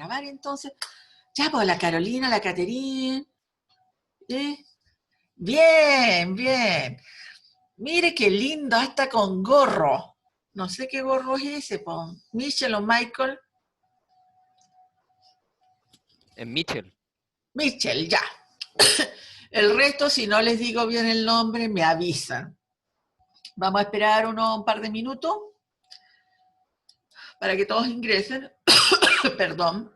grabar entonces. Ya, pues la Carolina, la Caterine. Bien, bien. Mire qué lindo, hasta con gorro. No sé qué gorro es ese, pues. Michelle o Michael. En Mitchell. Michelle, ya. El resto, si no les digo bien el nombre, me avisan. Vamos a esperar un par de minutos para que todos ingresen. Perdón.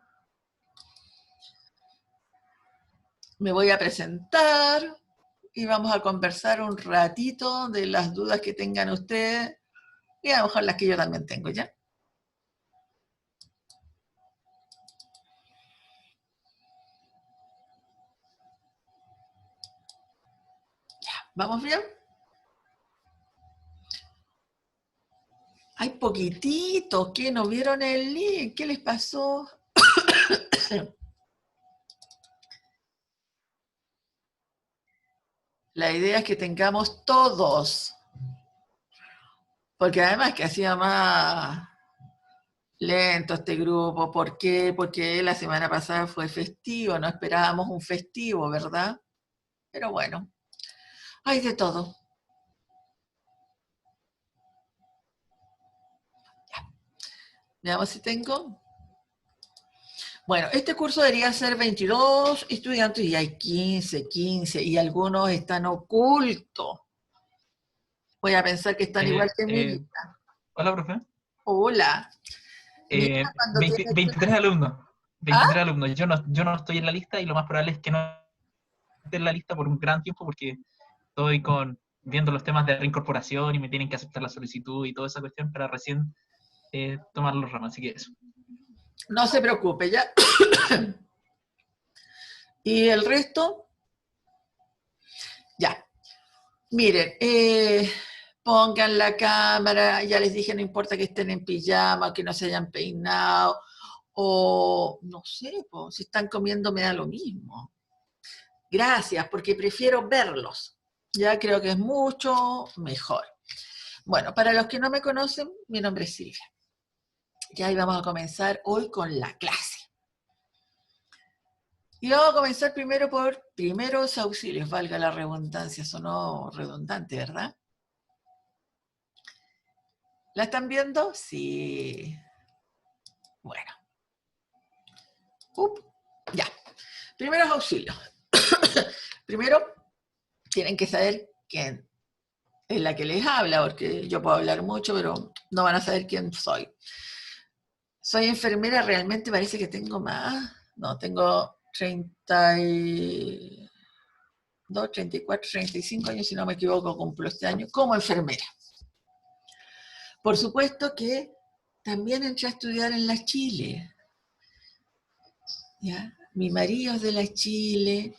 Me voy a presentar y vamos a conversar un ratito de las dudas que tengan ustedes y a lo mejor las que yo también tengo, ¿ya? ¿Vamos bien? Hay poquititos que no vieron el link. ¿Qué les pasó? La idea es que tengamos todos. Porque además que hacía más lento este grupo. ¿Por qué? Porque la semana pasada fue festivo. No esperábamos un festivo, ¿verdad? Pero bueno, hay de todo. Veamos si tengo. Bueno, este curso debería ser 22 estudiantes y hay 15, y algunos están ocultos. Voy a pensar que están igual que mi vida. Hola, profe. Hola. Mira, cuando 23 alumnos. 23 ¿Ah? alumnos. Yo no estoy en la lista y lo más probable es que no esté en la lista por un gran tiempo porque estoy viendo los temas de reincorporación y me tienen que aceptar la solicitud y toda esa cuestión para recién tomar los ramos. Así que eso. No se preocupe, ya. ¿Y el resto? Ya. Miren, pongan la cámara, ya les dije, no importa que estén en pijama, que no se hayan peinado, o no sé, pues, si están comiendo me da lo mismo. Gracias, porque prefiero verlos. Ya creo que es mucho mejor. Bueno, para los que no me conocen, mi nombre es Silvia. Ya ahí vamos a comenzar hoy con la clase. Y vamos a comenzar primero por primeros auxilios, valga la redundancia, sonó redundante, ¿verdad? ¿La están viendo? Sí. Bueno. Ya. Primeros auxilios. Primero, tienen que saber quién es la que les habla, porque yo puedo hablar mucho, pero no van a saber quién soy. Soy enfermera, realmente parece que tengo más. No, tengo 32, 34, 35 años, si no me equivoco, cumplo este año, como enfermera. Por supuesto que también entré a estudiar en la Chile. ¿Ya? Mi marido es de la Chile,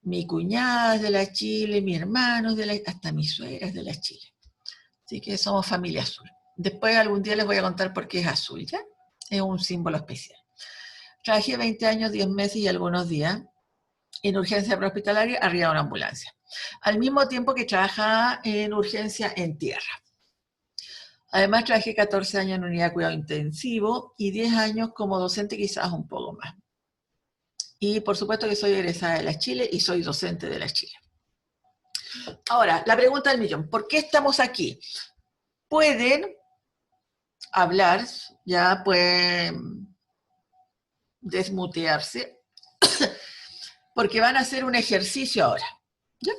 mi cuñada es de la Chile, mi hermano es de la Chile, hasta mi suegra es de la Chile. Así que somos familia azul. Después algún día les voy a contar por qué es azul, ¿ya? Es un símbolo especial. Trabajé 20 años, 10 meses y algunos días en urgencia prehospitalaria arriba de una ambulancia. Al mismo tiempo que trabajaba en urgencia en tierra. Además trabajé 14 años en unidad de cuidado intensivo y 10 años como docente, quizás un poco más. Y por supuesto que soy egresada de la Chile y soy docente de la Chile. Ahora, la pregunta del millón, ¿por qué estamos aquí? Pueden hablar, ya pueden desmutearse, porque van a hacer un ejercicio ahora. ¿Ya?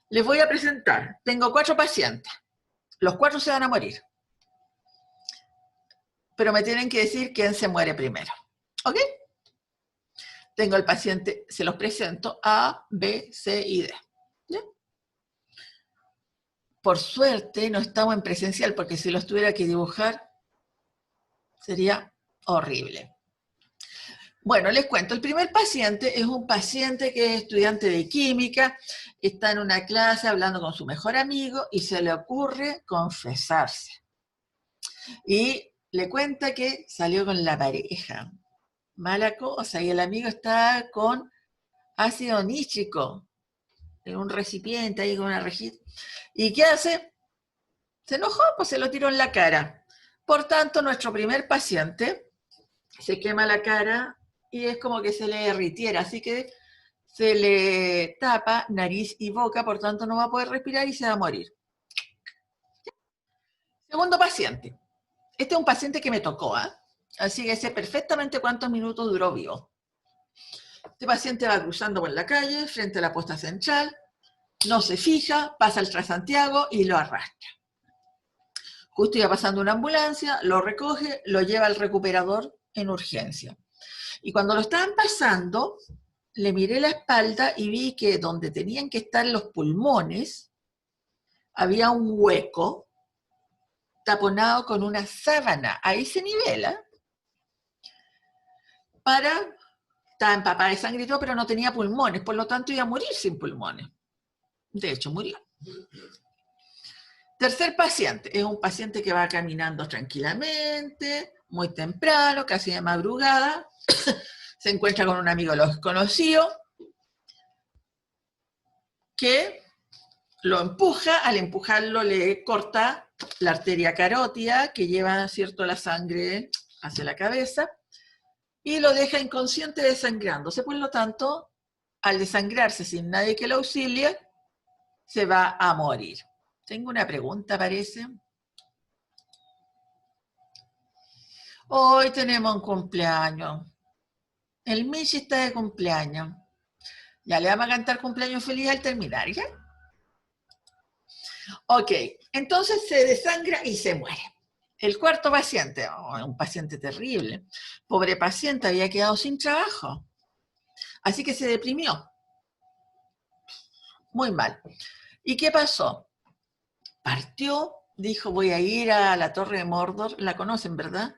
Les voy a presentar, tengo 4 pacientes, los 4 se van a morir, pero me tienen que decir quién se muere primero, ¿ok? Tengo el paciente, se los presento, A, B, C y D. ¿Ya? Por suerte no estamos en presencial, porque si los tuviera que dibujar, sería horrible. Bueno, les cuento, el primer paciente es un paciente que es estudiante de química, está en una clase hablando con su mejor amigo y se le ocurre confesarse. Y le cuenta que salió con la pareja. Mala cosa, y el amigo está con ácido nítrico en un recipiente ahí con una rejita. ¿Y qué hace? Se enojó, pues se lo tiró en la cara. Por tanto, nuestro primer paciente se quema la cara y es como que se le derritiera, así que se le tapa nariz y boca, por tanto no va a poder respirar y se va a morir. Segundo paciente. Este es un paciente que me tocó, ¿eh? Así que sé perfectamente cuántos minutos duró vivo. Este paciente va cruzando por la calle, frente a la posta central, no se fija, pasa el Transantiago y lo arrastra. Justo iba pasando una ambulancia, lo recoge, lo lleva al recuperador en urgencia. Y cuando lo estaban pasando, le miré la espalda y vi que donde tenían que estar los pulmones, había un hueco taponado con una sábana a ese nivel, ¿eh? Estaba empapada de sangre y todo, pero no tenía pulmones, por lo tanto iba a morir sin pulmones. De hecho, murió. Tercer paciente, es un paciente que va caminando tranquilamente, muy temprano, casi de madrugada, se encuentra con un amigo desconocido que lo empuja, al empujarlo le corta la arteria carótida que lleva, ¿cierto?, la sangre hacia la cabeza y lo deja inconsciente desangrándose. Por lo tanto, al desangrarse sin nadie que lo auxilie, se va a morir. Tengo una pregunta, parece. Hoy tenemos un cumpleaños. El Michi está de cumpleaños. Ya le vamos a cantar cumpleaños feliz al terminar, ¿ya? Ok, entonces se desangra y se muere. El cuarto paciente, un paciente terrible. Pobre paciente, había quedado sin trabajo. Así que se deprimió. Muy mal. ¿Y qué pasó? Partió, dijo, voy a ir a la Torre de Mordor. La conocen, ¿verdad?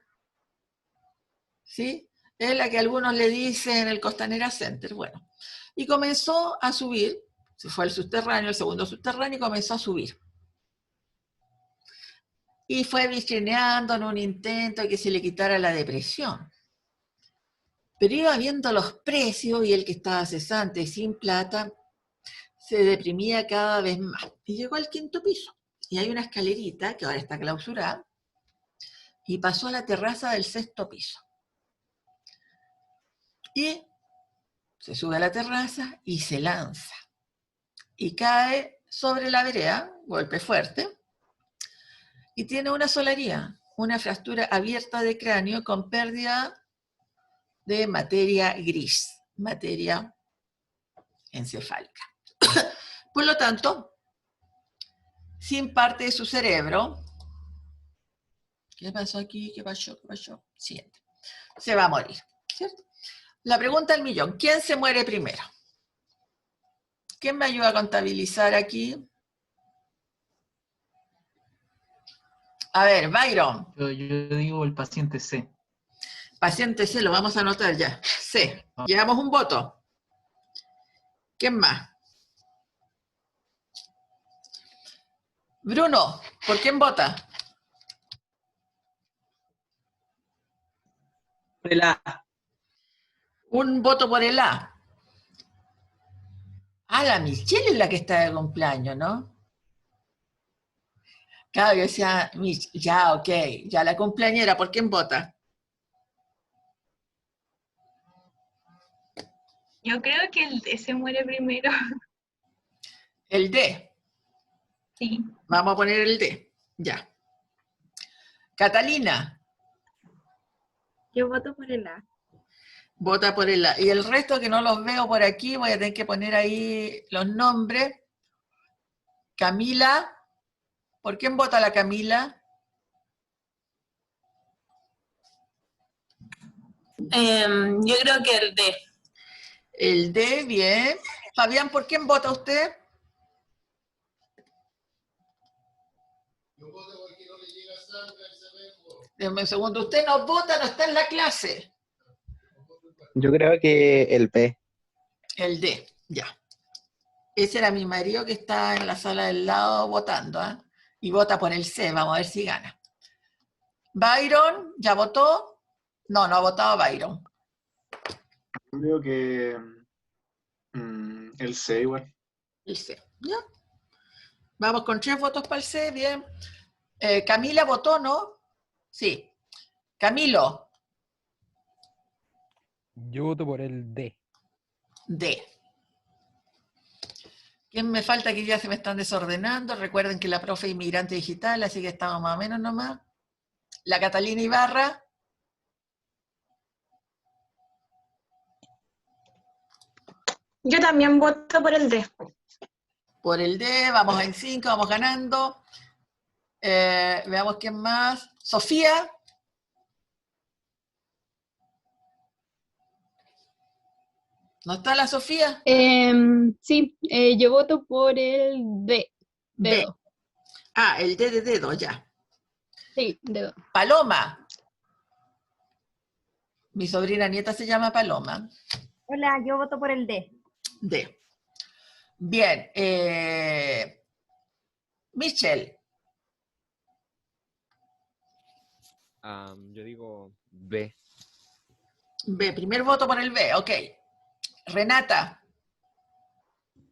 ¿Sí? Es la que algunos le dicen el Costanera Center. Bueno, y comenzó a subir. Se fue al subterráneo, el segundo subterráneo, y comenzó a subir. Y fue vitrineando en un intento de que se le quitara la depresión. Pero iba viendo los precios y el que estaba cesante y sin plata se deprimía cada vez más. Y llegó al quinto piso. Y hay una escalerita que ahora está clausurada y pasó a la terraza del sexto piso. Y se sube a la terraza y se lanza. Y cae sobre la vereda, golpe fuerte, y tiene una solaría, una fractura abierta de cráneo con pérdida de materia gris, materia encefálica. Por lo tanto, sin parte de su cerebro, ¿qué pasó aquí? ¿Qué pasó? ¿Qué pasó? Siguiente. Se va a morir, ¿cierto? La pregunta del millón, ¿quién se muere primero? ¿Quién me ayuda a contabilizar aquí? A ver, Byron. Yo digo el paciente C. Paciente C, lo vamos a anotar ya. C. Llevamos un voto. ¿Quién más? Bruno, ¿por quién vota? Por el A. Un voto por el A. Ah, la Michelle es la que está de cumpleaños, ¿no? Claro, yo decía, ya, ok, ya la cumpleañera, ¿por quién vota? Yo creo que el D se muere primero. El D. Sí. Vamos a poner el D. Ya. Catalina, Yo voto por el A. vota por el A. Y el resto que no los veo por aquí, voy a tener que poner ahí los nombres. Camila, ¿por quién vota la Camila? Yo creo que el D. El D, bien. Fabián, ¿por quién vota usted? Yo voto porque no le llega sangre al cerebro. Deme un segundo. Usted no vota, no está en la clase. Yo creo que el B. El D, ya. Ese era mi marido que está en la sala del lado votando, ¿eh? Y vota por el C, vamos a ver si gana. Byron, ¿ya votó? No, no ha votado Byron. Creo que el C igual. El C, ¿ya? Vamos con 3 votos para el C, bien. Camila votó, ¿no? Sí. Camilo, Yo voto por el D. D. ¿Quién me falta? Que ya se me están desordenando. Recuerden que la profe es inmigrante digital, así que estamos más o menos nomás. La Catalina Ibarra. Yo también voto por el D. Por el D, vamos en 5, vamos ganando. Veamos quién más. Sofía. ¿No está la Sofía? Sí, yo voto por el D. D. Dedo. Ah, el D de dedo, ya. Sí, dedo. Paloma. Mi sobrina nieta se llama Paloma. Hola, yo voto por el D. D. Bien. Michelle. Yo digo B. B. Primer voto por el B, ok. Renata.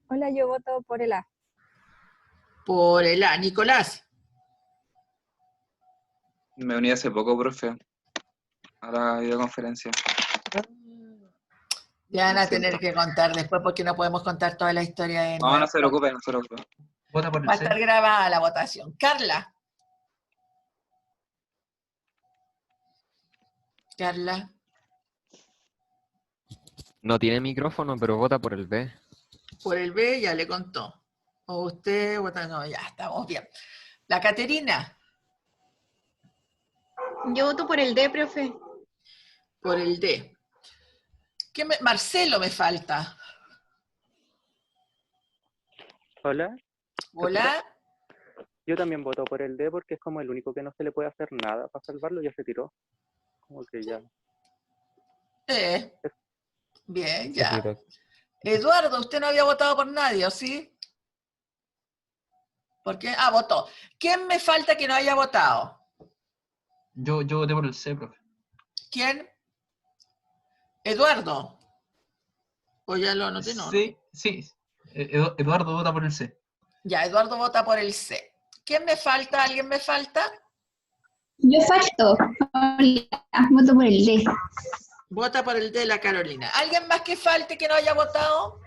Hola, yo voto por el A. Por el A. Nicolás. Me uní hace poco, profe, a la videoconferencia. Ya van a Lo siento. tener que contar después porque no podemos contar toda la historia de No, nuevo. no se preocupe, no se preocupe. Vota por el Va a C. estar grabada la votación. Carla. Carla. No tiene micrófono, pero vota por el B. Por el B ya le contó. O usted vota, no, ya estamos bien. La Caterina. Yo voto por el D, profe. Por el D. Marcelo me falta. Hola. Hola. Yo también voto por el D porque es como el único que no se le puede hacer nada para salvarlo, ya se tiró. Como que ya. Bien, ya. Eduardo, usted no había votado por nadie, ¿o sí? ¿Por qué? Ah, votó. ¿Quién me falta que no haya votado? Yo voté por el C, profe. ¿Quién? Eduardo. ¿O ya lo anoté? No, Sí, sí. Eduardo vota por el C. Ya, Eduardo vota por el C. ¿Quién me falta? ¿Alguien me falta? Yo falto. Hola, voto por el D. Vota por el D, la Carolina. ¿Alguien más que falte que no haya votado?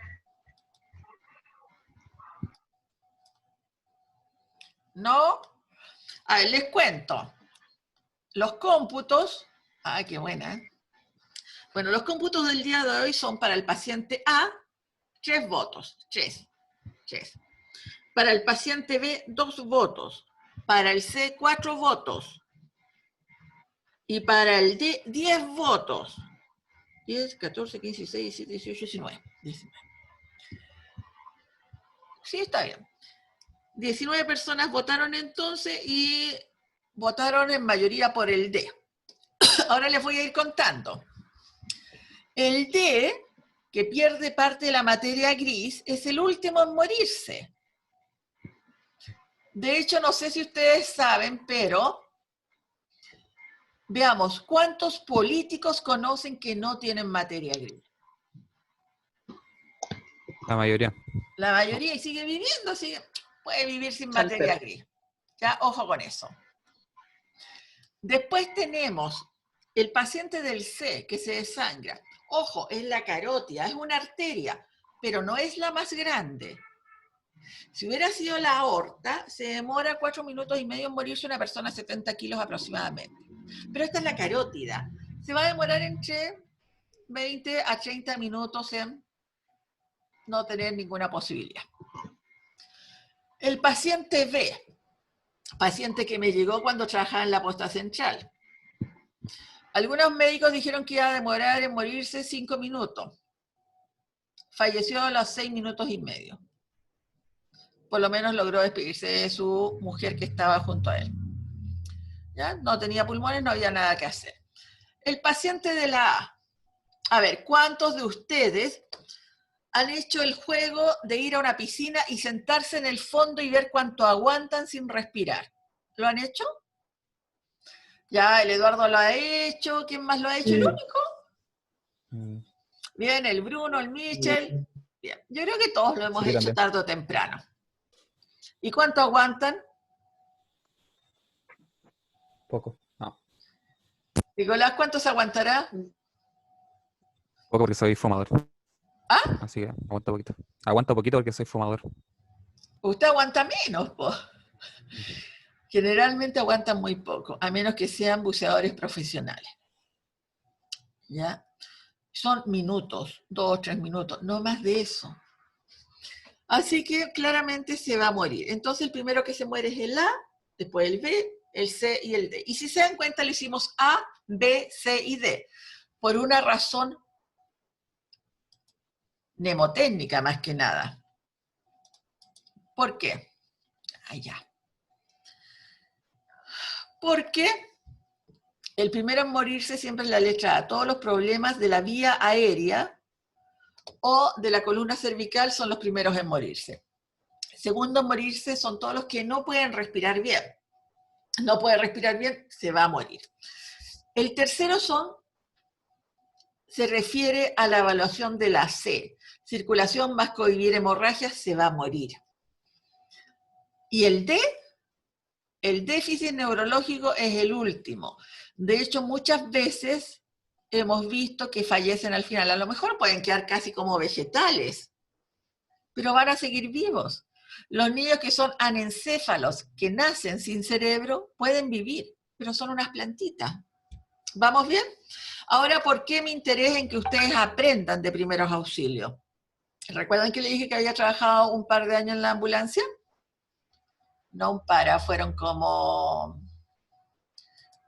¿No? A ver, les cuento. Los cómputos, qué buena, ¿eh? Bueno, los cómputos del día de hoy son para el paciente A, 3 votos, 3. Para el paciente B, 2 votos. Para el C, 4 votos. Y para el D, 10 votos. 10, 14, 15, 16, 17, 18, 19. Sí, está bien. 19 personas votaron entonces y votaron en mayoría por el D. Ahora les voy a ir contando. El D, que pierde parte de la materia gris, es el último en morirse. De hecho, no sé si ustedes saben, pero veamos, ¿cuántos políticos conocen que no tienen materia gris? La mayoría. La mayoría, y sigue viviendo, puede vivir sin materia gris. Ya, ojo con eso. Después tenemos el paciente del C, que se desangra. Ojo, es la carótida, es una arteria, pero no es la más grande. Si hubiera sido la aorta, se demora 4 minutos y medio en morirse una persona de 70 kilos aproximadamente. Pero esta es la carótida. Se va a demorar entre 20 a 30 minutos en no tener ninguna posibilidad. El paciente B, paciente que me llegó cuando trabajaba en la posta central. Algunos médicos dijeron que iba a demorar en morirse 5 minutos. Falleció a los 6 minutos y medio. Por lo menos logró despedirse de su mujer que estaba junto a él. ¿Ya? No tenía pulmones, no había nada que hacer. El paciente de la A. A ver, ¿cuántos de ustedes han hecho el juego de ir a una piscina y sentarse en el fondo y ver cuánto aguantan sin respirar? ¿Lo han hecho? Ya, el Eduardo lo ha hecho. ¿Quién más lo ha hecho? ¿El único? Bien, el Bruno, el Michel. Bien, yo creo que todos lo hemos hecho también. tarde o temprano. ¿Y cuánto aguantan? Poco. No. Nicolás, ¿cuántos aguantará? Poco porque soy fumador. ¿Ah? Así que aguanto poquito. Aguanto poquito porque soy fumador. Usted aguanta menos, po. Generalmente aguantan muy poco, a menos que sean buceadores profesionales. ¿Ya? Son minutos, 2 o 3 minutos, no más de eso. Así que claramente se va a morir. Entonces el primero que se muere es el A, después el B, el C y el D. Y si se dan cuenta, le hicimos A, B, C y D. Por una razón mnemotécnica más que nada. ¿Por qué? Allá. Porque el primero en morirse siempre es la letra A. Todos los problemas de la vía aérea o de la columna cervical son los primeros en morirse. Segundo en morirse son todos los que no pueden respirar bien. No puede respirar bien, se va a morir. El tercero se refiere a la evaluación de la C. Circulación más cohibir hemorragias, se va a morir. Y el D, el déficit neurológico es el último. De hecho, muchas veces hemos visto que fallecen al final. A lo mejor pueden quedar casi como vegetales, pero van a seguir vivos. Los niños que son anencéfalos, que nacen sin cerebro, pueden vivir, pero son unas plantitas. ¿Vamos bien? Ahora, ¿por qué mi interés en que ustedes aprendan de primeros auxilios? ¿Recuerdan que le dije que había trabajado un par de años en la ambulancia? No un par, fueron como...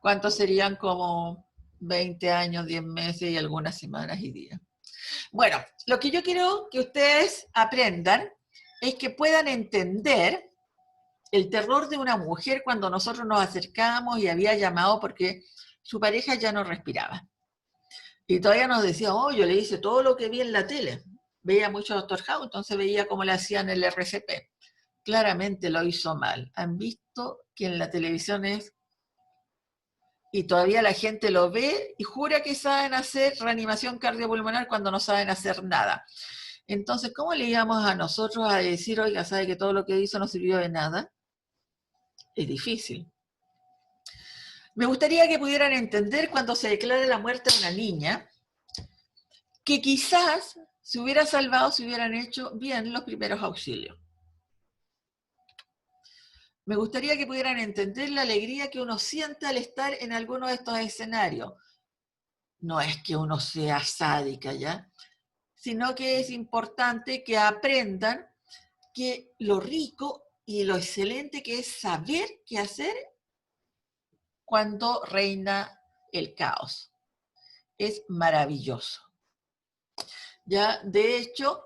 ¿Cuántos serían? Como 20 años, 10 meses y algunas semanas y días. Bueno, lo que yo quiero que ustedes aprendan es que puedan entender el terror de una mujer cuando nosotros nos acercábamos y había llamado porque su pareja ya no respiraba. Y todavía nos decía, oh, yo le hice todo lo que vi en la tele. Veía mucho Dr. House, entonces veía cómo le hacían el RCP. Claramente lo hizo mal. Han visto que en la televisión es... Y todavía la gente lo ve y jura que saben hacer reanimación cardiopulmonar cuando no saben hacer nada. Entonces, ¿cómo le íbamos a nosotros a decir, oiga, ¿sabe que todo lo que hizo no sirvió de nada? Es difícil. Me gustaría que pudieran entender cuando se declara la muerte de una niña, que quizás se hubiera salvado si hubieran hecho bien los primeros auxilios. Me gustaría que pudieran entender la alegría que uno siente al estar en alguno de estos escenarios. No es que uno sea sádica, ¿ya? Sino que es importante que aprendan que lo rico y lo excelente que es saber qué hacer cuando reina el caos. Es maravilloso. Ya, de hecho,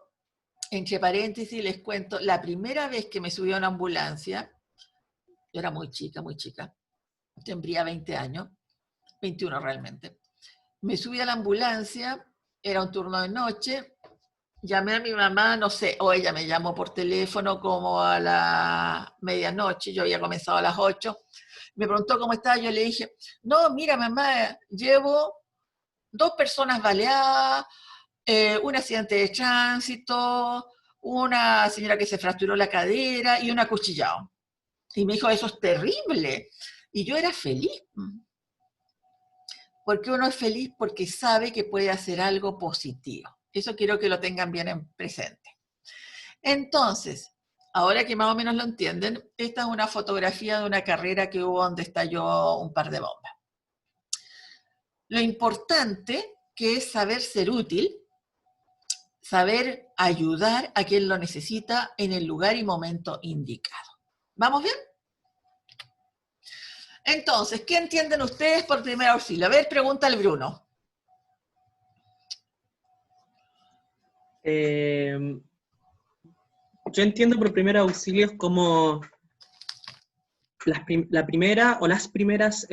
entre paréntesis les cuento, la primera vez que me subí a una ambulancia, yo era muy chica, tendría 20 años, 21 realmente. Me subí a la ambulancia, era un turno de noche, llamé a mi mamá, no sé, o ella me llamó por teléfono como a la medianoche, yo había comenzado a las 8, me preguntó cómo estaba, yo le dije, no, mira mamá, llevo 2 personas baleadas, un accidente de tránsito, una señora que se fracturó la cadera y un acuchillado. Y me dijo, eso es terrible. Y yo era feliz. Porque uno es feliz porque sabe que puede hacer algo positivo. Eso quiero que lo tengan bien en presente. Entonces, ahora que más o menos lo entienden, esta es una fotografía de una carrera que hubo donde estalló un par de bombas. Lo importante que es saber ser útil, saber ayudar a quien lo necesita en el lugar y momento indicado. ¿Vamos bien? Entonces, ¿qué entienden ustedes por primer auxilio? A ver, pregunta el Bruno. Yo entiendo por primer auxilios como la primera o las primeras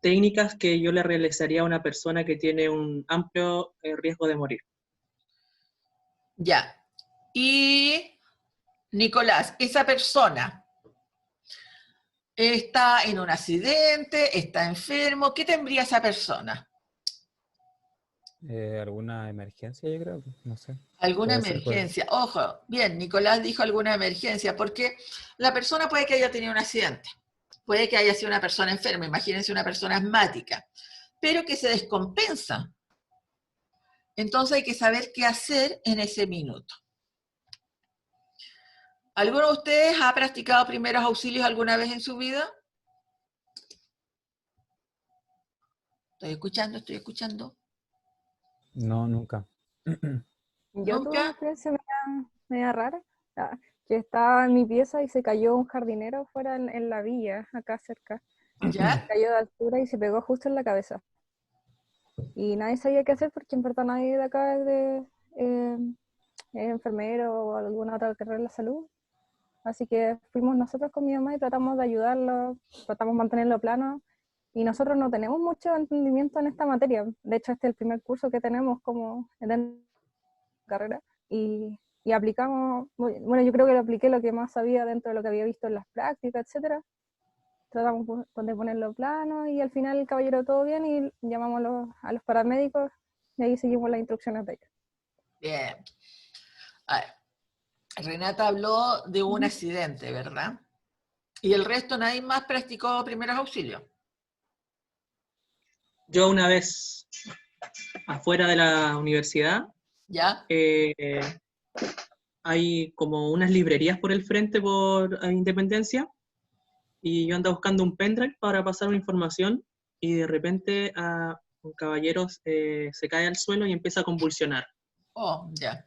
técnicas que yo le realizaría a una persona que tiene un amplio riesgo de morir. Ya. Y, Nicolás, esa persona está en un accidente, está enfermo, ¿qué tendría esa persona? ¿Alguna emergencia, yo creo? No sé. Alguna Puede ser, emergencia. Ojo, bien, Nicolás dijo alguna emergencia, porque la persona puede que haya tenido un accidente, puede que haya sido una persona enferma, imagínense una persona asmática, pero que se descompensa. Entonces hay que saber qué hacer en ese minuto. ¿Alguno de ustedes ha practicado primeros auxilios alguna vez en su vida? Estoy escuchando. No, nunca. Yo tuve una ¿Nunca? experiencia media rara, que estaba en mi pieza y se cayó un jardinero fuera en la villa, acá cerca. ¿Ya? Cayó de altura y se pegó justo en la cabeza. Y nadie sabía qué hacer porque en verdad nadie de acá es enfermero o alguna otra carrera de la salud. Así que fuimos nosotros con mi mamá y tratamos de ayudarlo, tratamos de mantenerlo plano. Y nosotros no tenemos mucho entendimiento en esta materia. De hecho, este es el primer curso que tenemos como en la carrera. Y aplicamos, bueno, yo creo que lo apliqué lo que más sabía dentro de lo que había visto en las prácticas, etcétera. Tratamos de ponerlo plano y al final el caballero todo bien y llamamos a los paramédicos y ahí seguimos las instrucciones de ellos. Bien. A ver, Renata habló de un accidente, ¿verdad? ¿Y el resto nadie más practicó primeros auxilios? Yo una vez, afuera de la universidad, ¿Ya? hay como unas librerías por el frente por Independencia, y yo andaba buscando un pendrive para pasar una información, y de repente un caballero se cae al suelo y empieza a convulsionar. Oh, ya.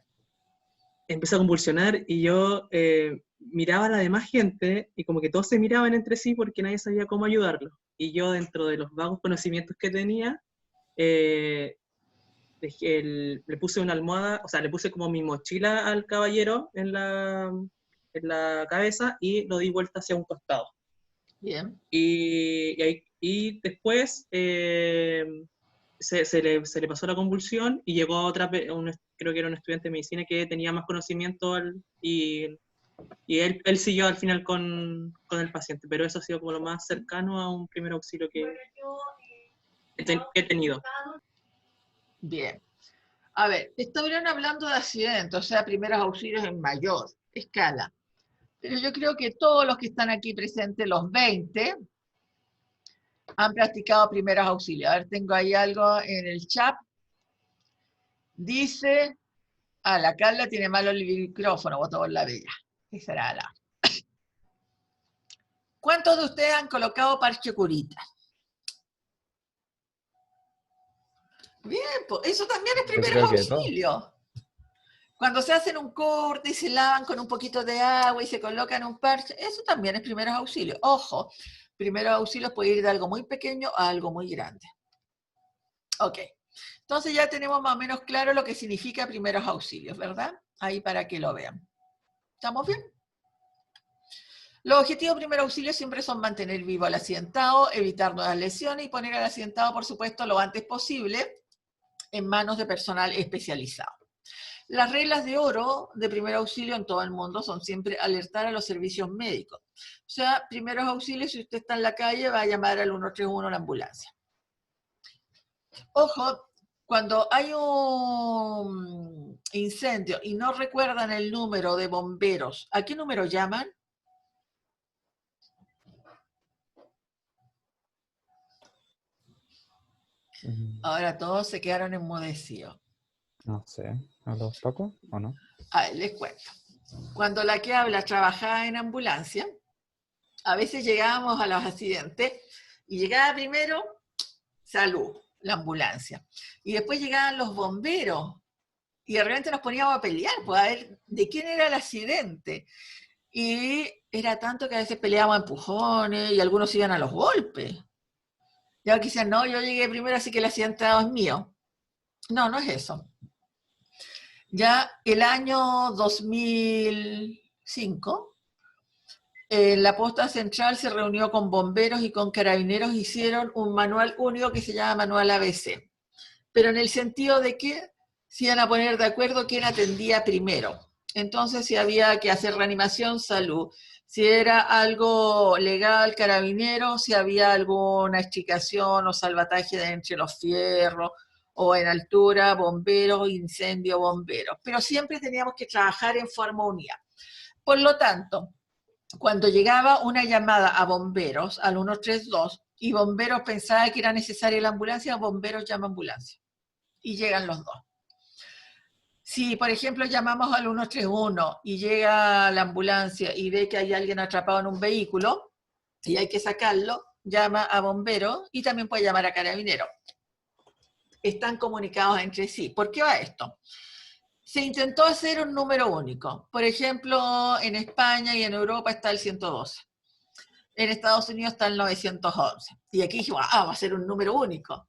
Empieza a convulsionar y yo miraba a la demás gente y como que todos se miraban entre sí porque nadie sabía cómo ayudarlo. Y yo, dentro de los vagos conocimientos que tenía, le puse una almohada, o sea, le puse como mi mochila al caballero en la cabeza y lo di vuelta hacia un costado. Bien. Y después se le pasó la convulsión y llegó otra, creo que era un estudiante de medicina que tenía más conocimiento y él siguió al final con el paciente, pero eso ha sido como lo más cercano a un primer auxilio que he tenido. Bien. A ver, estuvieron hablando de accidentes, o sea, primeros auxilios en mayor escala. Pero yo creo que todos los que están aquí presentes, los 20, han practicado primeros auxilios. A ver, tengo ahí algo en el chat. Dice, la Carla tiene malo el micrófono, votó por la bella. ¿Qué será la? ¿Cuántos de ustedes han colocado parche curita? Bien, pues eso también es Yo primeros creo que todo. auxilios. Cuando se hacen un corte y se lavan con un poquito de agua y se colocan un parche, eso también es primeros auxilios. Ojo, primeros auxilios puede ir de algo muy pequeño a algo muy grande. Ok, entonces ya tenemos más o menos claro lo que significa primeros auxilios, ¿verdad? Ahí para que lo vean. ¿Estamos bien? Los objetivos de primer auxilio siempre son mantener vivo al accidentado, evitar nuevas lesiones y poner al accidentado, por supuesto, lo antes posible en manos de personal especializado. Las reglas de oro de primer auxilio en todo el mundo son siempre alertar a los servicios médicos. O sea, primeros auxilios, si usted está en la calle, va a llamar al 131 a la ambulancia. Ojo, cuando hay un incendio y no recuerdan el número de bomberos, ¿a qué número llaman? Ahora todos se quedaron enmudecidos. No sé, ¿a los pacos o no? A ver, les cuento. Cuando la que habla trabajaba en ambulancia, a veces llegábamos a los accidentes y llegaba primero salud, la ambulancia. Y después llegaban los bomberos y de repente nos poníamos a pelear, pues a ver de quién era el accidente. Y era tanto que a veces peleábamos a empujones y algunos iban a los golpes. Ya quizás no, yo llegué primero, así que el accidentado es mío. No, no es eso. Ya el año 2005, la posta central se reunió con bomberos y con carabineros, hicieron un manual único que se llama Manual ABC. Pero en el sentido de que se iban a poner de acuerdo quién atendía primero. Entonces, si había que hacer reanimación, salud. Si era algo legal, carabineros, si había alguna extricación o salvataje de entre los fierros, o en altura, bomberos, incendio, bomberos. Pero siempre teníamos que trabajar en forma unida. Por lo tanto, cuando llegaba una llamada a bomberos, al 132, y bomberos pensaba que era necesaria la ambulancia, bomberos llama ambulancia. Y llegan los dos. Si, por ejemplo, llamamos al 131 y llega la ambulancia y ve que hay alguien atrapado en un vehículo y hay que sacarlo, llama a bomberos y también puede llamar a carabineros. Están comunicados entre sí. ¿Por qué va esto? Se intentó hacer un número único. Por ejemplo, en España y en Europa está el 112. En Estados Unidos está el 911. Y aquí dijimos, va a ser un número único.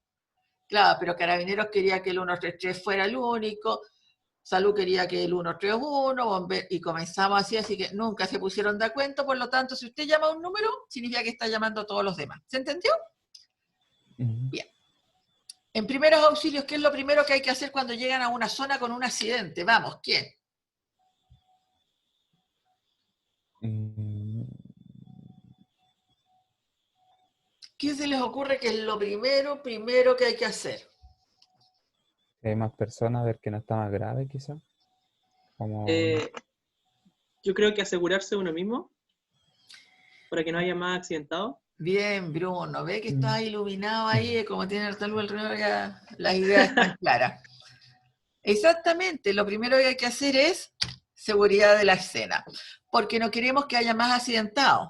Claro, pero Carabineros quería que el 133 fuera el único, Salud quería que el 131, y comenzamos así que nunca se pusieron de acuerdo. Por lo tanto, si usted llama un número, significa que está llamando a todos los demás. ¿Se entendió? Bien. En primeros auxilios, ¿qué es lo primero que hay que hacer cuando llegan a una zona con un accidente? Vamos, ¿quién? ¿Qué se les ocurre que es lo primero que hay que hacer? Hay más personas, ver que no está más grave, quizá. Como... Yo creo que asegurarse uno mismo para que no haya más accidentados. Bien, Bruno, ve que está iluminado ahí, como tiene el talvo alrededor, ya las ideas están claras. Exactamente, lo primero que hay que hacer es seguridad de la escena, porque no queremos que haya más accidentados.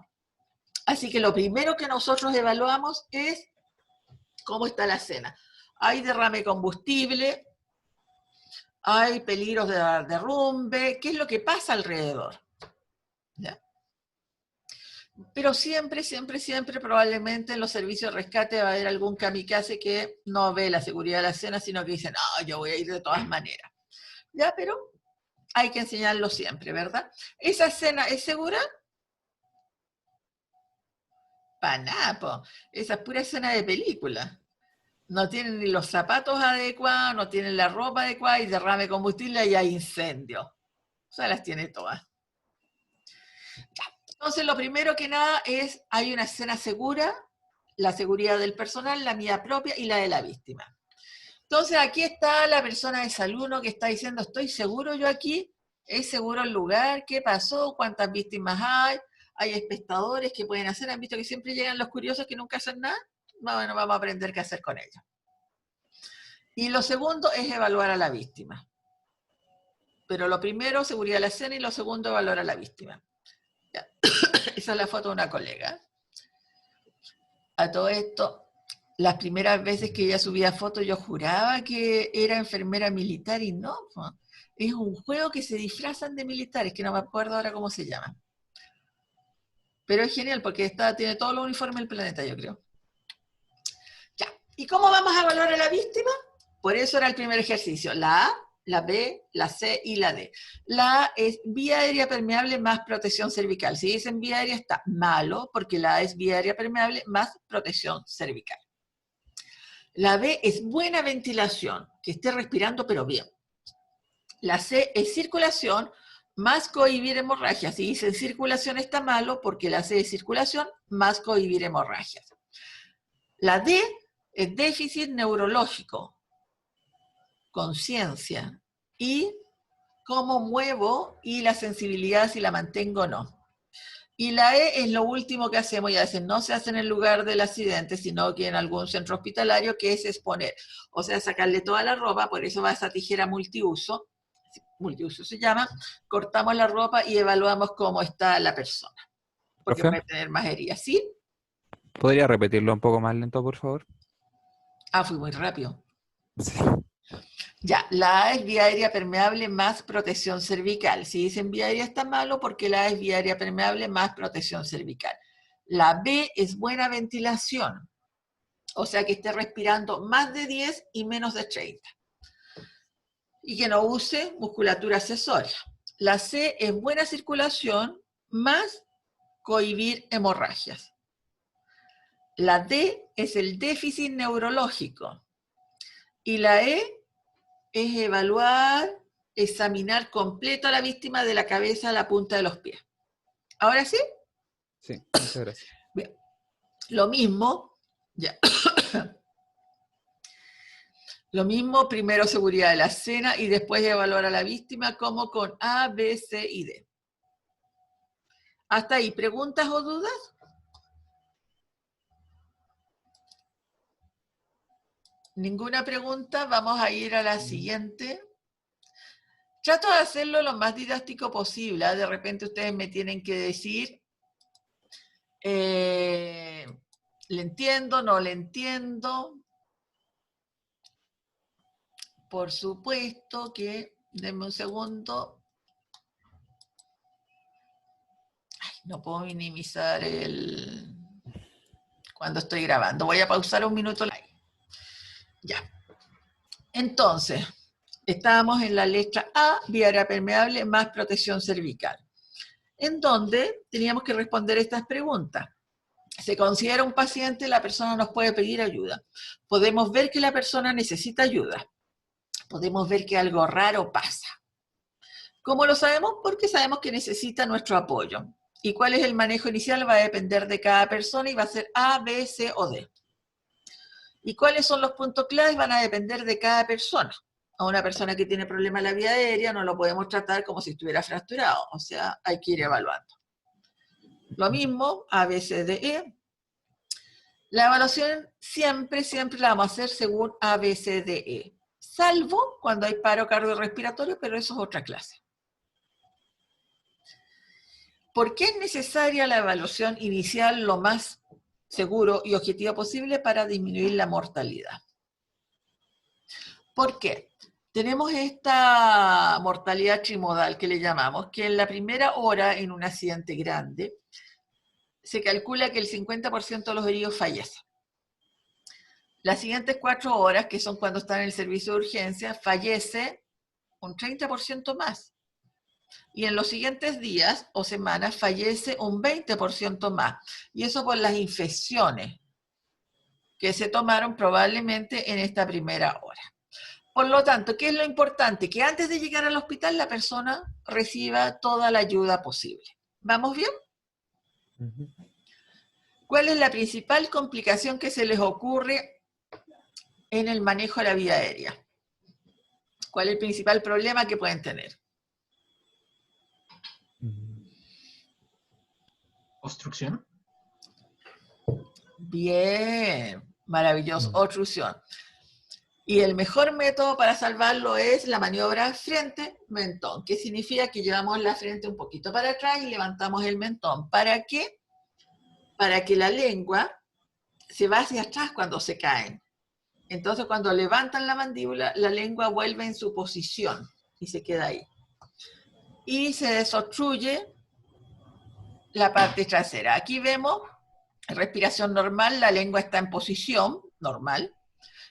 Así que lo primero que nosotros evaluamos es cómo está la escena. Hay derrame de combustible, hay peligros de derrumbe, ¿qué es lo que pasa alrededor? ¿Ya? Pero siempre, probablemente en los servicios de rescate va a haber algún kamikaze que no ve la seguridad de la escena, sino que dice, no, yo voy a ir de todas maneras. ¿Ya? Pero hay que enseñarlo siempre, ¿verdad? ¿Esa escena es segura? Para nada, po. Esa es pura escena de película. No tienen ni los zapatos adecuados, no tienen la ropa adecuada, y derrame de combustible y hay incendio. O sea, las tiene todas. Ya. Entonces, lo primero que nada es, hay una escena segura, la seguridad del personal, la mía propia y la de la víctima. Entonces, aquí está la persona de salud, ¿no?, que está diciendo, estoy seguro yo aquí, es seguro el lugar, qué pasó, cuántas víctimas hay espectadores que pueden hacer, han visto que siempre llegan los curiosos que nunca hacen nada, bueno, vamos a aprender qué hacer con ellos. Y lo segundo es evaluar a la víctima. Pero lo primero, seguridad de la escena, y lo segundo, evaluar a la víctima. Ya. Esa es la foto de una colega. A todo esto, las primeras veces que ella subía fotos, yo juraba que era enfermera militar y no. Es un juego que se disfrazan de militares, que no me acuerdo ahora cómo se llama. Pero es genial porque tiene todos los uniformes del planeta, yo creo. Ya. ¿Y cómo vamos a evaluar a la víctima? Por eso era el primer ejercicio. La A, la B, la C y la D. La A es vía aérea permeable más protección cervical. Si dicen vía aérea está malo, porque la A es vía aérea permeable más protección cervical. La B es buena ventilación, que esté respirando pero bien. La C es circulación más cohibir hemorragias. Si dicen circulación está malo, porque la C es circulación más cohibir hemorragias. La D es déficit neurológico, conciencia, y cómo muevo y la sensibilidad si la mantengo o no. Y la E es lo último que hacemos, y a veces no se hace en el lugar del accidente, sino que en algún centro hospitalario, que es exponer. O sea, sacarle toda la ropa, por eso va esa tijera multiuso se llama, cortamos la ropa y evaluamos cómo está la persona. Porque ¿Profe? puede tener más heridas, ¿sí? ¿Podría repetirlo un poco más lento, por favor? Fui muy rápido. Sí. Ya, la A es vía aérea permeable más protección cervical. Si dicen vía aérea está malo, porque la A es vía aérea permeable más protección cervical. La B es buena ventilación, o sea que esté respirando más de 10 y menos de 30. Y que no use musculatura accesoria. La C es buena circulación más cohibir hemorragias. La D es el déficit neurológico. Y la E es evaluar, examinar completo a la víctima de la cabeza a la punta de los pies. ¿Ahora sí? Sí, muchas gracias. Bien. Lo mismo, ya. Lo mismo, primero seguridad de la escena y después evaluar a la víctima, como con A, B, C y D. ¿Hasta ahí preguntas o dudas? Ninguna pregunta, vamos a ir a la siguiente. Trato de hacerlo lo más didáctico posible. De repente ustedes me tienen que decir, ¿le entiendo? ¿No le entiendo? Por supuesto que, denme un segundo. Ay, no puedo minimizar cuando estoy grabando. Voy a pausar un minuto. Ya. Entonces, estábamos en la letra A, vía aérea permeable más protección cervical, en donde teníamos que responder estas preguntas. Se considera un paciente, la persona nos puede pedir ayuda. Podemos ver que la persona necesita ayuda. Podemos ver que algo raro pasa. ¿Cómo lo sabemos? Porque sabemos que necesita nuestro apoyo. ¿Y cuál es el manejo inicial? Va a depender de cada persona y va a ser A, B, C o D. ¿Y cuáles son los puntos claves? Van a depender de cada persona. A una persona que tiene problemas en la vía aérea no lo podemos tratar como si estuviera fracturado. O sea, hay que ir evaluando. Lo mismo, A, B, C, D, E. La evaluación siempre la vamos a hacer según A, B, C, D, E. Salvo cuando hay paro cardiorrespiratorio, pero eso es otra clase. ¿Por qué es necesaria la evaluación inicial lo más seguro y objetivo posible para disminuir la mortalidad? ¿Por qué? Tenemos esta mortalidad trimodal que le llamamos, que en la primera hora en un accidente grande se calcula que el 50% de los heridos fallecen. Las siguientes 4 horas, que son cuando están en el servicio de urgencia, fallece un 30% más. Y en los siguientes días o semanas fallece un 20% más. Y eso por las infecciones que se tomaron probablemente en esta primera hora. Por lo tanto, ¿qué es lo importante? Que antes de llegar al hospital la persona reciba toda la ayuda posible. ¿Vamos bien? ¿Cuál es la principal complicación que se les ocurre en el manejo de la vía aérea? ¿Cuál es el principal problema que pueden tener? ¿Obstrucción? Bien, maravilloso, obstrucción. Y el mejor método para salvarlo es la maniobra frente-mentón, que significa que llevamos la frente un poquito para atrás y levantamos el mentón. ¿Para qué? Para que la lengua se va hacia atrás cuando se caen. Entonces, cuando levantan la mandíbula, la lengua vuelve en su posición y se queda ahí. Y se desobstruye la parte trasera. Aquí vemos respiración normal, la lengua está en posición normal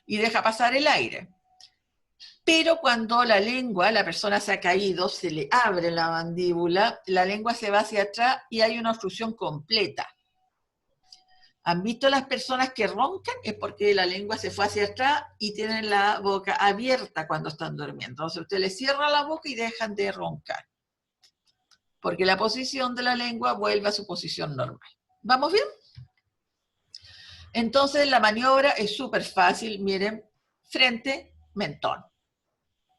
y deja pasar el aire. Pero cuando la lengua, la persona se ha caído, se le abre la mandíbula, la lengua se va hacia atrás y hay una obstrucción completa. ¿Han visto las personas que roncan? Es porque la lengua se fue hacia atrás y tienen la boca abierta cuando están durmiendo. Entonces usted le cierra la boca y dejan de roncar. Porque la posición de la lengua vuelve a su posición normal. ¿Vamos bien? Entonces la maniobra es súper fácil. Miren, frente, mentón.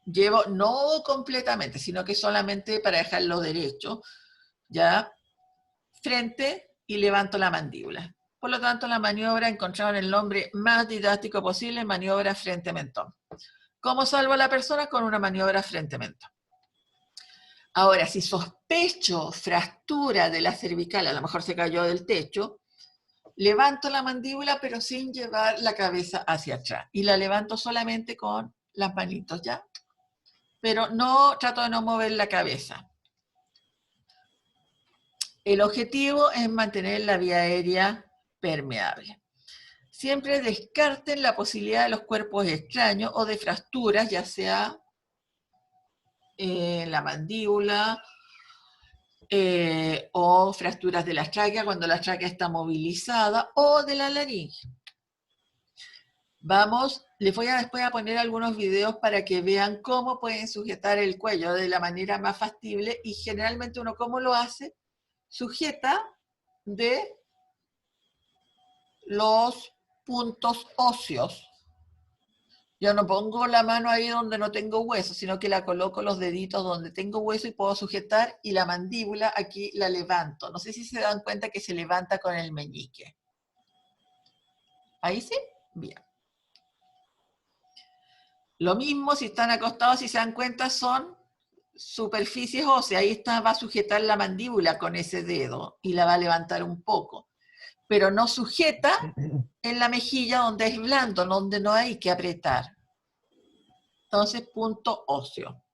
Llevo no completamente, sino que solamente para dejarlo derecho. ¿Ya? Frente y levanto la mandíbula. Por lo tanto, la maniobra encontraron el nombre más didáctico posible, maniobra frente-mentón. ¿Cómo salvo a la persona? Con una maniobra frente-mentón. Ahora, si sospecho fractura de la cervical, a lo mejor se cayó del techo, levanto la mandíbula, pero sin llevar la cabeza hacia atrás. Y la levanto solamente con las manitos, ¿ya? Pero no trato de no mover la cabeza. El objetivo es mantener la vía aérea permeable. Siempre descarten la posibilidad de los cuerpos extraños o de fracturas, ya sea en la mandíbula o fracturas de la tráquea cuando la tráquea está movilizada o de la laringe. Vamos, les voy a después a poner algunos videos para que vean cómo pueden sujetar el cuello de la manera más factible y generalmente uno cómo lo hace, sujeta de los puntos óseos. Yo no pongo la mano ahí donde no tengo hueso, sino que la coloco los deditos donde tengo hueso y puedo sujetar, y la mandíbula aquí la levanto. No sé si se dan cuenta que se levanta con el meñique. ¿Ahí sí? Bien. Lo mismo si están acostados, si se dan cuenta, son superficies óseas, ahí está, va a sujetar la mandíbula con ese dedo y la va a levantar un poco, pero no sujeta en la mejilla donde es blando, donde no hay que apretar. Entonces, punto óseo.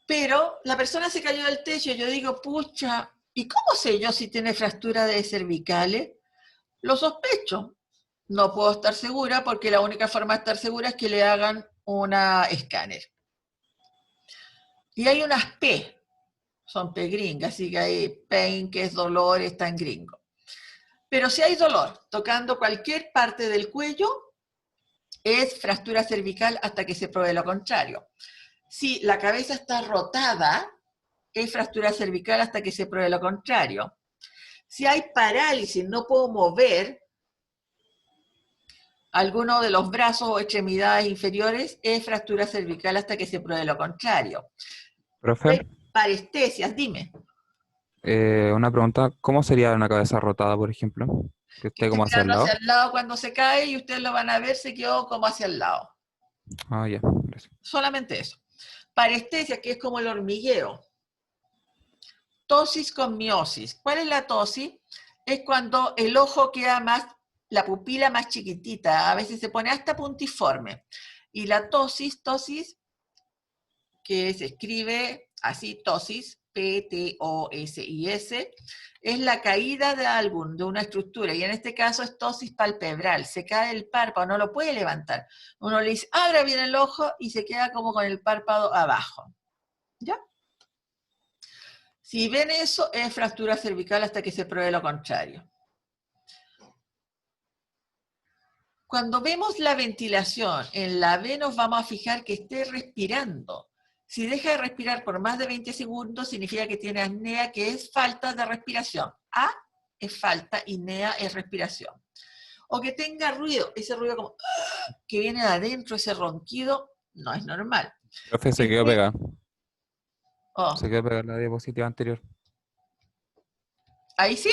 Pero la persona se cayó del techo, yo digo, pucha, ¿y cómo sé yo si tiene fractura de cervicales? Lo sospecho. No puedo estar segura porque la única forma de estar segura es que le hagan una escáner. Y hay unas P, son P gringas, así que hay pain, que es dolor, está en gringo. Pero si hay dolor tocando cualquier parte del cuello, es fractura cervical hasta que se pruebe lo contrario. Si la cabeza está rotada, es fractura cervical hasta que se pruebe lo contrario. Si hay parálisis, no puedo mover alguno de los brazos o extremidades inferiores, es fractura cervical hasta que se pruebe lo contrario. Profe, Parestesias, dime. una pregunta, ¿cómo sería una cabeza rotada, por ejemplo? Que esté como hacia el Mirando lado. hacia el lado cuando se cae y ustedes lo van a ver, se quedó como hacia el lado. Ah, ya, gracias. Solamente eso. Parestesia, que es como el hormigueo. Tosis con miosis. ¿Cuál es la tosis? Es cuando el ojo queda más, la pupila más chiquitita, a veces se pone hasta puntiforme. Y la tosis, que se escribe así, tosis, P-T-O-S-I-S, es la caída de una estructura, y en este caso es tosis palpebral, se cae el párpado, no lo puede levantar. Uno le dice, abre bien el ojo, y se queda como con el párpado abajo. ¿Ya? Si ven eso, es fractura cervical hasta que se pruebe lo contrario. Cuando vemos la ventilación en la B, nos vamos a fijar que esté respirando. Si deja de respirar por más de 20 segundos, significa que tiene apnea, que es falta de respiración. A es falta y nea es respiración. O que tenga ruido, ese ruido como que viene de adentro, ese ronquido, no es normal. Profe, se quedó pegada. Oh, Se quedó pegada la diapositiva anterior. ¿ahí sí?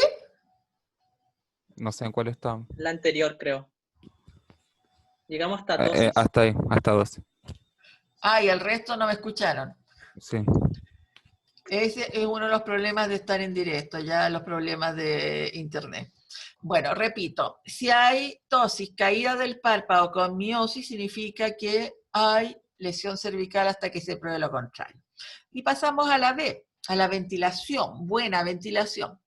No sé en cuál está. La anterior, creo. Llegamos hasta 12. Hasta ahí, hasta 12. Ah, y el resto no me escucharon. Sí. Ese es uno de los problemas de estar en directo, ya los problemas de internet. Bueno, repito, si hay tosis, caída del párpado con miosis, significa que hay lesión cervical hasta que se pruebe lo contrario. Y pasamos a la B, a la ventilación, buena ventilación.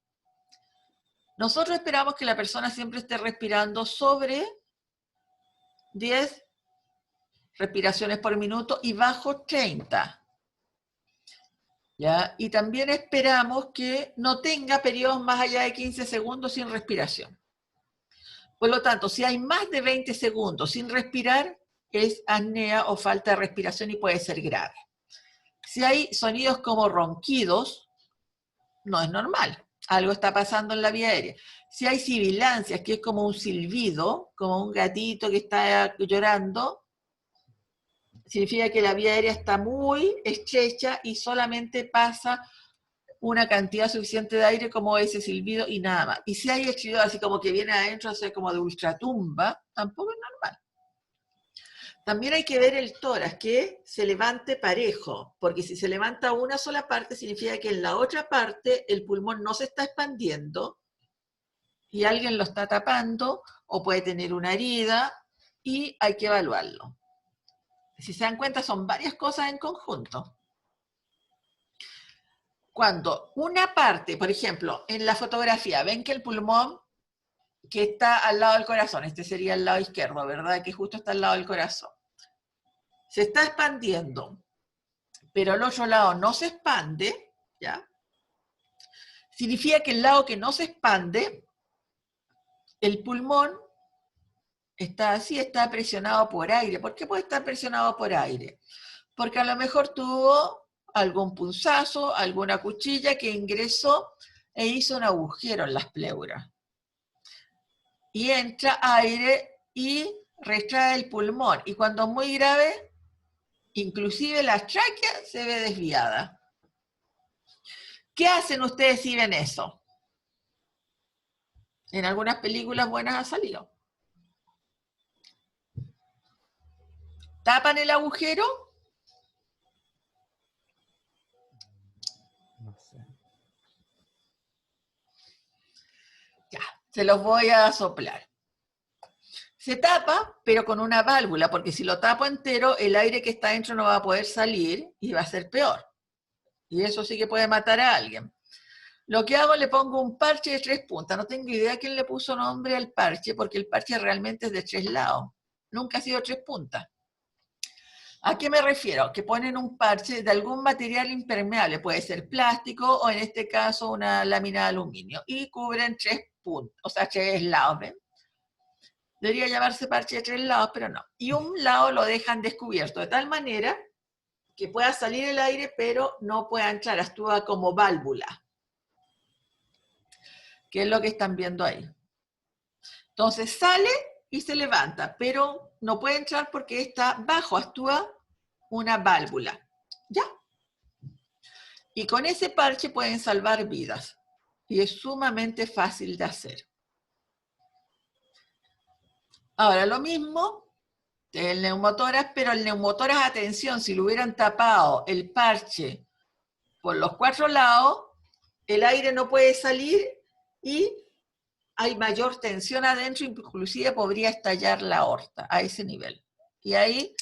Nosotros esperamos que la persona siempre esté respirando sobre 10 respiraciones por minuto y bajo 30. ¿Ya? Y también esperamos que no tenga periodos más allá de 15 segundos sin respiración. Por lo tanto, si hay más de 20 segundos sin respirar, es apnea o falta de respiración y puede ser grave. Si hay sonidos como ronquidos, no es normal. Algo está pasando en la vía aérea. Si hay sibilancias, que es como un silbido, como un gatito que está llorando, significa que la vía aérea está muy estrecha y solamente pasa una cantidad suficiente de aire como ese silbido y nada más. Y si hay escrito así como que viene adentro, o sea, como de ultratumba, tampoco es normal. También hay que ver el tórax, que se levante parejo, porque si se levanta una sola parte, significa que en la otra parte el pulmón no se está expandiendo y alguien lo está tapando o puede tener una herida y hay que evaluarlo. Si se dan cuenta, son varias cosas en conjunto. Cuando una parte, por ejemplo, en la fotografía, ven que el pulmón que está al lado del corazón, este sería el lado izquierdo, ¿verdad? Que justo está al lado del corazón. Se está expandiendo, pero el otro lado no se expande, ¿ya? Significa que el lado que no se expande, el pulmón está así, está presionado por aire. ¿Por qué puede estar presionado por aire? Porque a lo mejor tuvo algún punzazo, alguna cuchilla que ingresó e hizo un agujero en las pleuras. Y entra aire y retrae el pulmón. Y cuando es muy grave, inclusive la tráquea se ve desviada. ¿Qué hacen ustedes si ven eso? En algunas películas buenas ha salido. Tapan el agujero Se los voy a soplar. Se tapa, pero con una válvula, porque si lo tapo entero, el aire que está dentro no va a poder salir y va a ser peor. Y eso sí que puede matar a alguien. Lo que hago, le pongo un parche de 3 puntas. No tengo idea quién le puso nombre al parche, porque el parche realmente es de 3 lados. Nunca ha sido 3 puntas. ¿A qué me refiero? Que ponen un parche de algún material impermeable, puede ser plástico o en este caso una lámina de aluminio, y cubren 3 puntos, o sea, 3 lados, ¿ven? Debería llamarse parche de 3 lados, pero no. Y un lado lo dejan descubierto, de tal manera que pueda salir el aire, pero no pueda entrar, actúa como válvula. ¿Qué es lo que están viendo ahí? Entonces sale y se levanta, pero no puede entrar porque está bajo, actúa una válvula. ¿Ya? Y con ese parche pueden salvar vidas. Y es sumamente fácil de hacer. Ahora, lo mismo el neumotórax, pero el neumotórax, atención, si lo hubieran tapado el parche por los 4 lados, el aire no puede salir y hay mayor tensión adentro, inclusive podría estallar la aorta a ese nivel. Y ahí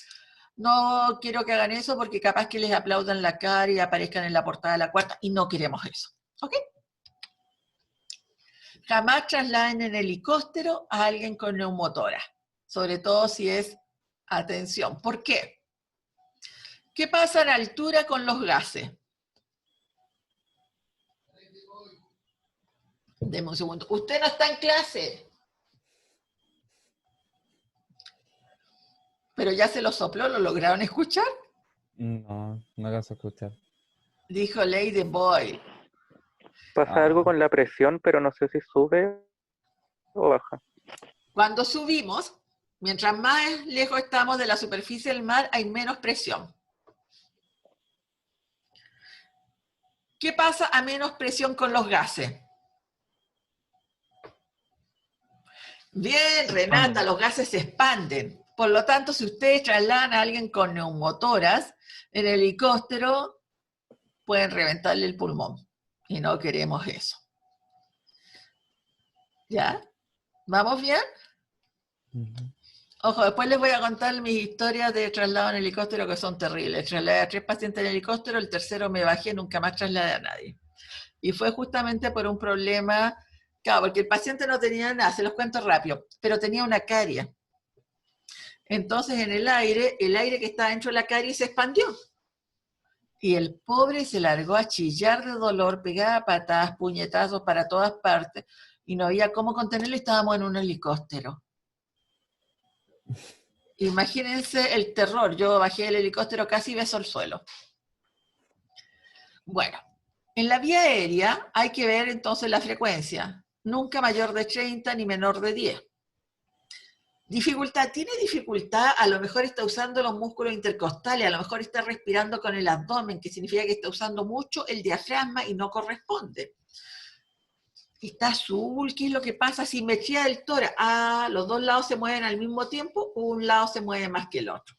no quiero que hagan eso porque capaz que les aplaudan la cara y aparezcan en la portada de la cuarta y no queremos eso. ¿Ok? Jamás trasladen en helicóptero a alguien con neumotórax, sobre todo si es, atención. ¿Por qué? ¿Qué pasa en altura con los gases? Deme un segundo. ¿Usted no está en clase? ¿Pero ya se lo sopló? ¿Lo lograron escuchar? No, no alcanzo a escuchar. Dijo Lady Boy. Pasa algo con la presión, pero no sé si sube o baja. Cuando subimos, mientras más lejos estamos de la superficie del mar, hay menos presión. ¿Qué pasa a menos presión con los gases? Bien, Renata, los gases se expanden. Por lo tanto, si ustedes trasladan a alguien con neumotórax en el helicóptero, pueden reventarle el pulmón. Y no queremos eso. ¿Ya? ¿Vamos bien? Ojo, después les voy a contar mis historias de traslado en helicóptero que son terribles. Trasladé a 3 pacientes en helicóptero, el tercero me bajé, nunca más trasladé a nadie. Y fue justamente por un problema, claro, porque el paciente no tenía nada, se los cuento rápido, pero tenía una caria. Entonces en el aire que estaba dentro de la carie se expandió. Y el pobre se largó a chillar de dolor, pegaba patadas, puñetazos para todas partes, y no había cómo contenerlo, estábamos en un helicóptero. Imagínense el terror, yo bajé del helicóptero casi beso el suelo. Bueno, en la vía aérea hay que ver entonces la frecuencia, nunca mayor de 30 ni menor de 10. Dificultad, tiene dificultad, a lo mejor está usando los músculos intercostales, a lo mejor está respirando con el abdomen, que significa que está usando mucho el diafragma y no corresponde. Está azul, ¿qué es lo que pasa? Simetría del tórax, los 2 lados se mueven al mismo tiempo, un lado se mueve más que el otro.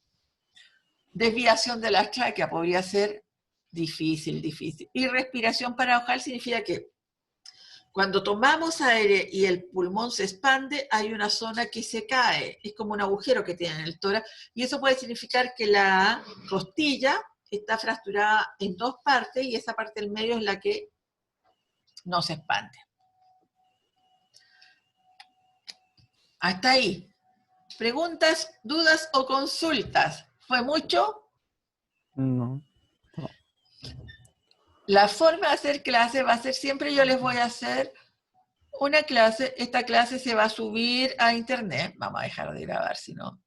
Desviación de la tráquea podría ser difícil. Y respiración paradojal significa que cuando tomamos aire y el pulmón se expande, hay una zona que se cae, es como un agujero que tiene en el tórax, y eso puede significar que la costilla está fracturada en 2 partes y esa parte del medio es la que no se expande. Hasta ahí. ¿Preguntas, dudas o consultas? ¿Fue mucho? No. La forma de hacer clase va a ser siempre, yo les voy a hacer una clase, esta clase se va a subir a internet, vamos a dejar de grabar, si no,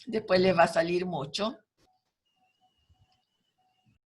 después les va a salir mucho.